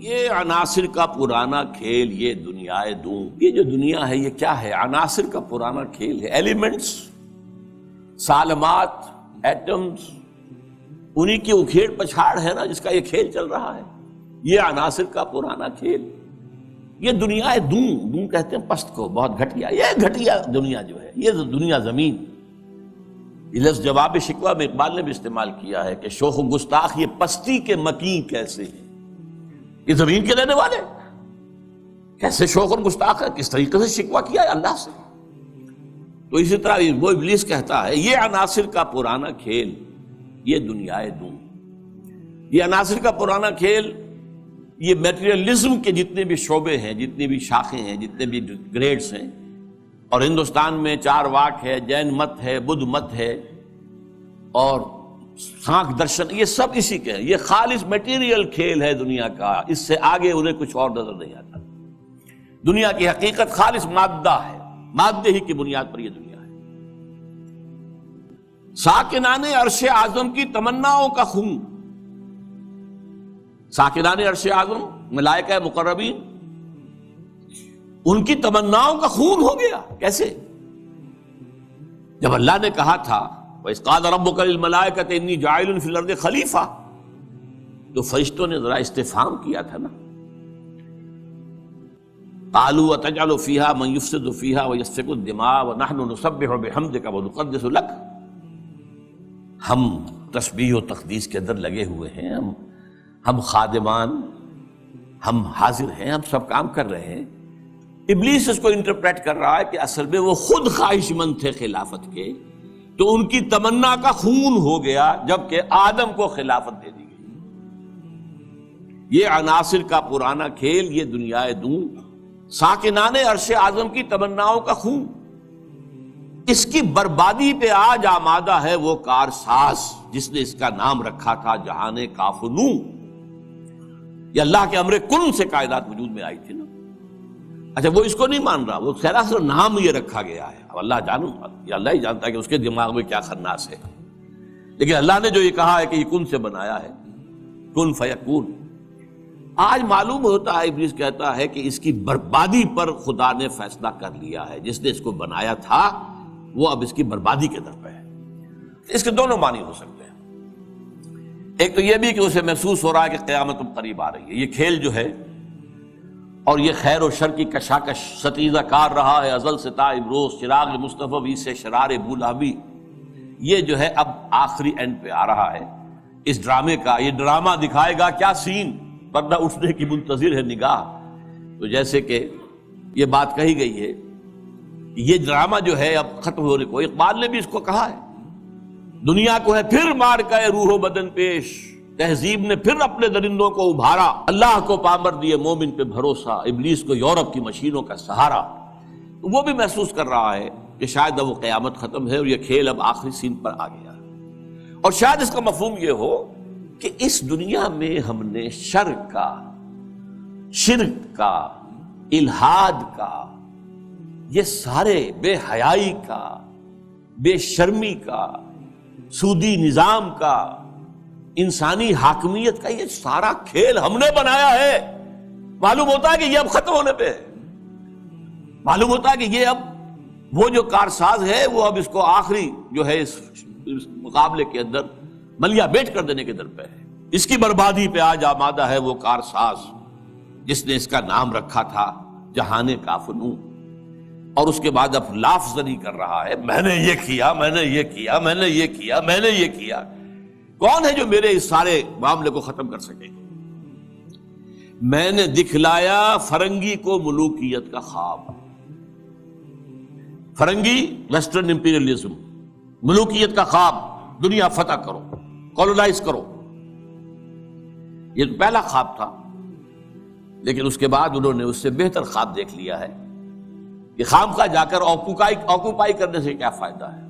یہ عناصر کا پرانا کھیل، یہ دنیا دوں، یہ جو دنیا ہے یہ کیا ہے؟ عناصر کا پرانا کھیل ہے۔ ایلیمنٹس، سالمات، ایٹمز، انہی کی اکھیڑ پچھاڑ ہے نا جس کا یہ کھیل چل رہا ہے۔ یہ عناصر کا پرانا کھیل، یہ دنیا دوں کہتے ہیں پست کو، بہت گھٹیا، یہ گھٹیا دنیا جو ہے، یہ دنیا زمین۔ یہ لفظ جواب شکوہ میں اقبال نے بھی استعمال کیا ہے کہ شوخ و گستاخ یہ پستی کے مکین کیسے ہیں، یہ زمین کے رہنے والے کیسے شوخ اور گستاخ ہے، کس طریقے سے شکوہ کیا ہے اللہ سے۔ تو اسی طرح وہ ابلیس کہتا ہے یہ عناصر کا پرانا کھیل، یہ دنیا دوں۔ یہ عناصر کا پرانا کھیل، یہ میٹیریلزم کے جتنے بھی شعبے ہیں، جتنی بھی شاخیں ہیں، جتنے بھی گریڈز ہیں، اور ہندوستان میں چار واک ہے، جین مت ہے، بدھ مت ہے، اور سانکھ درشن، یہ سب اسی کے ہیں۔ یہ خالص میٹیریل کھیل ہے دنیا کا، اس سے آگے انہیں کچھ اور نظر نہیں آتا۔ دنیا کی حقیقت خالص مادہ ہے، مادے ہی کی بنیاد پر یہ دنیا ہے۔ ساکنان عرش اعظم کی تمناؤں کا خون، ساکنان عرش اعظم ملائکہ مقربین، ان کی تمناؤں کا خون ہو گیا۔ کیسے؟ جب اللہ نے کہا تھا وَإِذْ قَالَ رَبُّكَ لِلْمَلَائِكَةِ إِنِّي جَاعِلٌ فِي الْأَرْضِ خَلِيفَةً، تو فرشتوں نے ذرا استفہام کیا تھا نا، قَالُوا وَتَجْعَلُ فِيهَا مَن يُفْسِدُ فِيهَا وَيَسْفِكُ الدِّمَاءَ وَنَحْنُ نُسَبِّحُ بِحَمْدِكَ وَنُقَدِّسُ لَكَ۔ ہم تسبیح و تقدیس کے اندر لگے ہوئے ہیں، ہم خادمان، ہم حاضر ہیں، ہم سب کام کر رہے ہیں۔ ابلیس اس کو انٹرپریٹ کر رہا ہے کہ اصل میں وہ خود خواہش مند تھے خلافت کے، تو ان کی تمنا کا خون ہو گیا جبکہ آدم کو خلافت دے دی گئی۔ یہ عناصر کا پرانا کھیل، یہ دنیا دوں، ساکنان عرش اعظم کی تمناؤں کا خون، اس کی بربادی پہ آج آمادہ ہے وہ کارساز جس نے اس کا نام رکھا تھا جہان کاف و نوں۔ یہ اللہ کے امر کن سے کائنات وجود میں آئی تھی نا۔ اچھا وہ اس کو نہیں مان رہا، وہ سراسر نام یہ رکھا گیا ہے، اب اللہ جانوں، یہ اللہ ہی جانتا ہے کہ اس کے دماغ میں کیا خناس ہے، لیکن اللہ نے جو یہ کہا ہے کہ یہ کن سے بنایا ہے، کن فیکون۔ آج معلوم ہوتا ہے، ابلیس کہتا ہے کہ اس کی بربادی پر خدا نے فیصلہ کر لیا ہے، جس نے اس کو بنایا تھا وہ اب اس کی بربادی کے در پہ ہے۔ اس کے دونوں معنی ہو سکتے ہیں، ایک تو یہ بھی کہ اسے محسوس ہو رہا ہے کہ قیامت اب قریب آ رہی ہے، یہ کھیل جو ہے اور یہ خیر و شر کی کشاکش ستیزہ کار رہا ہے ازل سے تا امروز، چراغ مصطفی سے شرار بولہبی، یہ جو ہے اب آخری اینڈ پہ آ رہا ہے اس ڈرامے کا۔ یہ ڈرامہ دکھائے گا کیا سین، پردہ اٹھنے کی منتظر ہے نگاہ۔ تو جیسے کہ یہ بات کہی گئی ہے، یہ ڈرامہ جو ہے اب ختم ہونے کو، اقبال نے بھی اس کو کہا ہے، دنیا کو ہے پھر مار کا روح و بدن پیش، تہذیب نے پھر اپنے درندوں کو ابھارا، اللہ کو پامر دیے مومن پہ بھروسہ، ابلیس کو یورپ کی مشینوں کا سہارا۔ وہ بھی محسوس کر رہا ہے کہ شاید اب وہ قیامت ختم ہے اور یہ کھیل اب آخری سین پر آ گیا، اور شاید اس کا مفہوم یہ ہو کہ اس دنیا میں ہم نے شر کا، شرک کا، الہاد کا، یہ سارے بے حیائی کا، بے شرمی کا، سودی نظام کا، انسانی حاکمیت کا، یہ سارا کھیل ہم نے بنایا ہے۔ معلوم ہوتا ہے کہ یہ اب ختم ہونے پہ ہے، معلوم ہوتا ہے کہ یہ اب وہ جو کارساز ہے وہ اب اس کو آخری جو ہے اس مقابلے کے اندر ملیا بیٹ کر دینے کے در پہ ہے۔ اس کی بربادی پہ آج آمادہ ہے وہ کارساز جس نے اس کا نام رکھا تھا جہان کاف و نوں، اور اس کے بعد اب لاف زنی کر رہا ہے، میں نے یہ کیا، میں نے یہ کیا، میں نے یہ کیا، میں نے یہ کیا۔ کون ہے جو میرے اس سارے معاملے کو ختم کر سکے؟ میں نے دکھلایا فرنگی کو ملوکیت کا خواب۔ فرنگی ویسٹرن امپیریلزم، ملوکیت کا خواب، دنیا فتح کرو، کولونائز کرو، یہ تو پہلا خواب تھا، لیکن اس کے بعد انہوں نے اس سے بہتر خواب دیکھ لیا ہے کہ خامخواہ جا کر آکوپائی کرنے سے کیا فائدہ ہے۔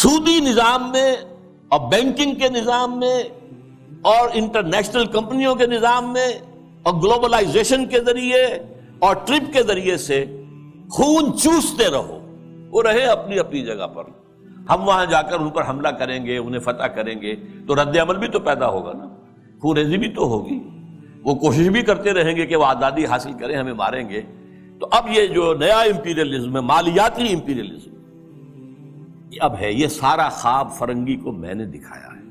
سودی نظام میں اور بینکنگ کے نظام میں اور انٹرنیشنل کمپنیوں کے نظام میں اور گلوبلائزیشن کے ذریعے اور ٹرپ کے ذریعے سے خون چوستے رہو، وہ رہے اپنی اپنی جگہ پر، ہم وہاں جا کر ان پر حملہ کریں گے، انہیں فتح کریں گے، تو رد عمل بھی تو پیدا ہوگا نا، خون ریزی بھی تو ہوگی۔ وہ کوشش بھی کرتے رہیں گے کہ وہ آزادی حاصل کریں، ہمیں ماریں گے۔ تو اب یہ جو نیا امپیریلزم ہے، مالیاتی امپیریلزم، یہ اب ہے، یہ سارا خواب فرنگی کو میں نے دکھایا ہے،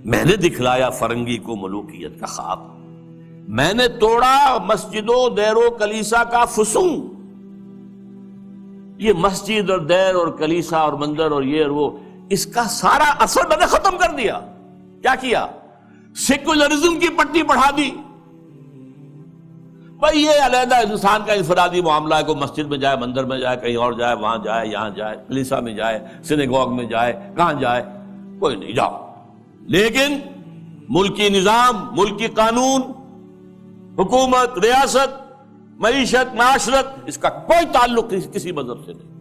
میں نے دکھلایا فرنگی کو ملوکیت کا خواب، میں نے توڑا مسجد و دیر و کلیسا کا فسوں۔ یہ مسجد اور دیر اور کلیسا اور مندر اور یہ اور وہ، اس کا سارا اثر میں نے ختم کر دیا۔ کیا کیا؟ سیکولرزم کی پٹی بڑھا دی۔ بھائی یہ علیحدہ انسان کا انفرادی معاملہ ہے، کوئی مسجد میں جائے، مندر میں جائے، کہیں اور جائے، وہاں جائے، یہاں جائے، کلیسا میں جائے، سینیگوگ میں جائے، کہاں جائے، کوئی نہیں، جاؤ۔ لیکن ملکی نظام، ملکی قانون، حکومت، ریاست، معیشت، معاشرت، اس کا کوئی تعلق کسی مذہب سے نہیں۔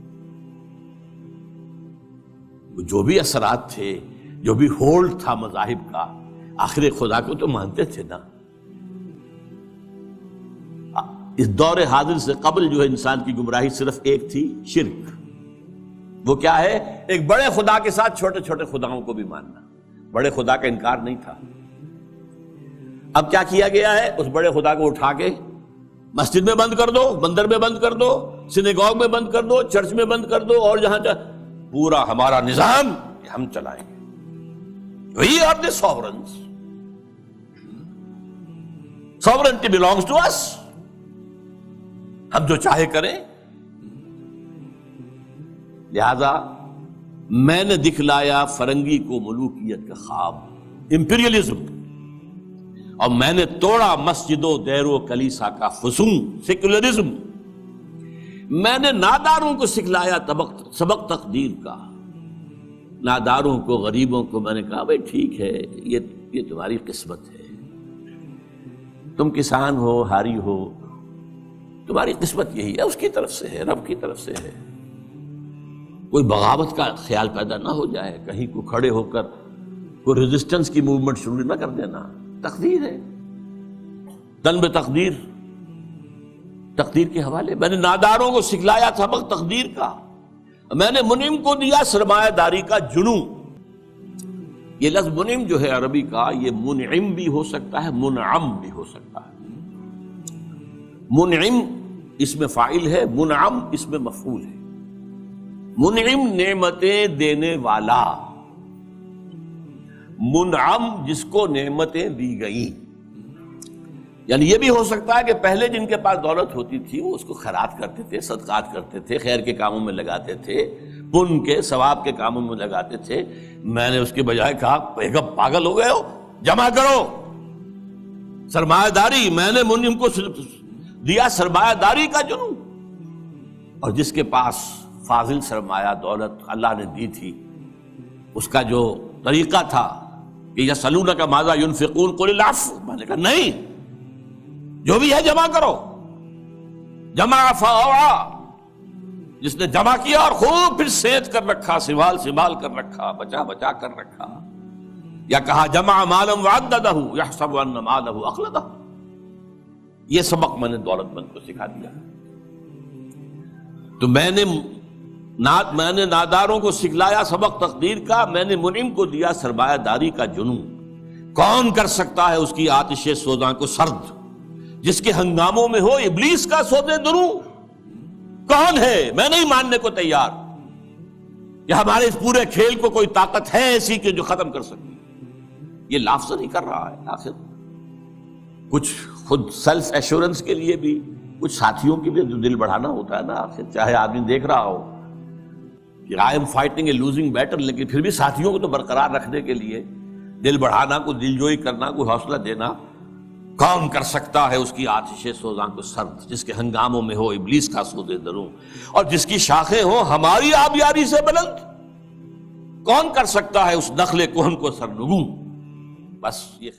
جو بھی اثرات تھے، جو بھی ہولڈ تھا مذاہب کا، آخر خدا کو تو مانتے تھے نا۔ اس دور حاضر سے قبل جو ہے انسان کی گمراہی صرف ایک تھی، شرک۔ وہ کیا ہے؟ ایک بڑے خدا کے ساتھ چھوٹے چھوٹے خداؤں کو بھی ماننا۔ بڑے خدا کا انکار نہیں تھا۔ اب کیا کیا گیا ہے؟ اس بڑے خدا کو اٹھا کے مسجد میں بند کر دو، مندر میں بند کر دو، سینیگوگ میں بند کر دو، چرچ میں بند کر دو، اور جہاں پورا ہمارا نظام ہم چلائیں گے۔ We are the sovereigns. Sovereignty belongs to us. ہم جو چاہے کریں۔ لہذا میں نے دکھلایا فرنگی کو ملوکیت کا خواب، امپیریلزم، اور میں نے توڑا مسجد و دیر و کلیسا کا فسوں، سیکولرزم۔ میں نے ناداروں کو سکھلایا سبق تقدیر کا۔ ناداروں کو، غریبوں کو میں نے کہا بھائی ٹھیک ہے، یہ تمہاری قسمت ہے، تم کسان ہو، ہاری ہو، تمہاری قسمت یہی ہے، اس کی طرف سے ہے، رب کی طرف سے ہے۔ کوئی بغاوت کا خیال پیدا نہ ہو جائے، کہیں کو کھڑے ہو کر کوئی ریزسٹنس کی موومنٹ شروع نہ کر دینا۔ تقدیر ہے، تن بے تقدیر، تقدیر کے حوالے۔ میں نے ناداروں کو سکھلایا سبق تقدیر کا، میں نے منعم کو دیا سرمایہ داری کا جنوں۔ یہ لفظ منعم جو ہے عربی کا، یہ منعم بھی ہو سکتا ہے، منعم بھی ہو سکتا ہے۔ منعم اس میں فاعل ہے، منعم اس میں مفعول ہے۔ منعم نعمتیں دینے والا، منعم جس کو نعمتیں دی گئیں۔ یعنی یہ بھی ہو سکتا ہے کہ پہلے جن کے پاس دولت ہوتی تھی وہ اس کو خیرات کرتے تھے، صدقات کرتے تھے، خیر کے کاموں میں لگاتے تھے، پن کے ثواب کے کاموں میں لگاتے تھے۔ میں نے اس کے بجائے کہا بیگم پاگل ہو گئے ہو، جمع کرو سرمایہ داری۔ میں نے منعم کو دیا سرمایہ داری کا جنوں، اور جس کے پاس فاضل سرمایہ دولت اللہ نے دی تھی، اس کا جو طریقہ تھا کہ یسألونک ماذا ينفقون قل العفو، میں نے کہا نہیں، جو بھی ہے جمع کرو۔ جمع فاوعا، جس نے جمع کیا اور خوب پھر سینت کر رکھا، سنبھال کر رکھا، بچا کر رکھا۔ یا کہا جمع مالا وعددہ یحسب ان مالہ اخلدہ۔ یہ سبق میں نے دولت مند کو سکھا دیا۔ تو میں نے ناداروں کو سکھلایا سبق تقدیر کا، میں نے منعم کو دیا سرمایہ داری کا جنوں۔ کون کر سکتا ہے اس کی آتش سوزاں کو سرد، جس کے ہنگاموں میں ہو ابلیس کا سودے دروں؟ کون ہے؟ میں نہیں ماننے کو تیار کہ ہمارے اس پورے کھیل کو کوئی طاقت ہے ایسی کہ جو ختم کر سکتی۔ یہ لافظ نہیں کر رہا ہے، آخر کچھ خود سیلف ایشورنس کے لیے بھی، کچھ ساتھیوں کے لیے جو دل بڑھانا ہوتا ہے نا، آخر چاہے آدمی دیکھ رہا ہو کہ I am fighting a losing battle, لیکن پھر بھی ساتھیوں کو تو برقرار رکھنے کے لیے دل بڑھانا، کوئی دل جوئی کرنا، کوئی حوصلہ دینا۔ کون کر سکتا ہے اس کی آتش سوزاں کو سرد، جس کے ہنگاموں میں ہو ابلیس کا سودے دروں، اور جس کی شاخیں ہوں ہماری آبیاری سے بلند؟ کون کر سکتا ہے اس نخل کہن کو سرنگوں؟ بس یہ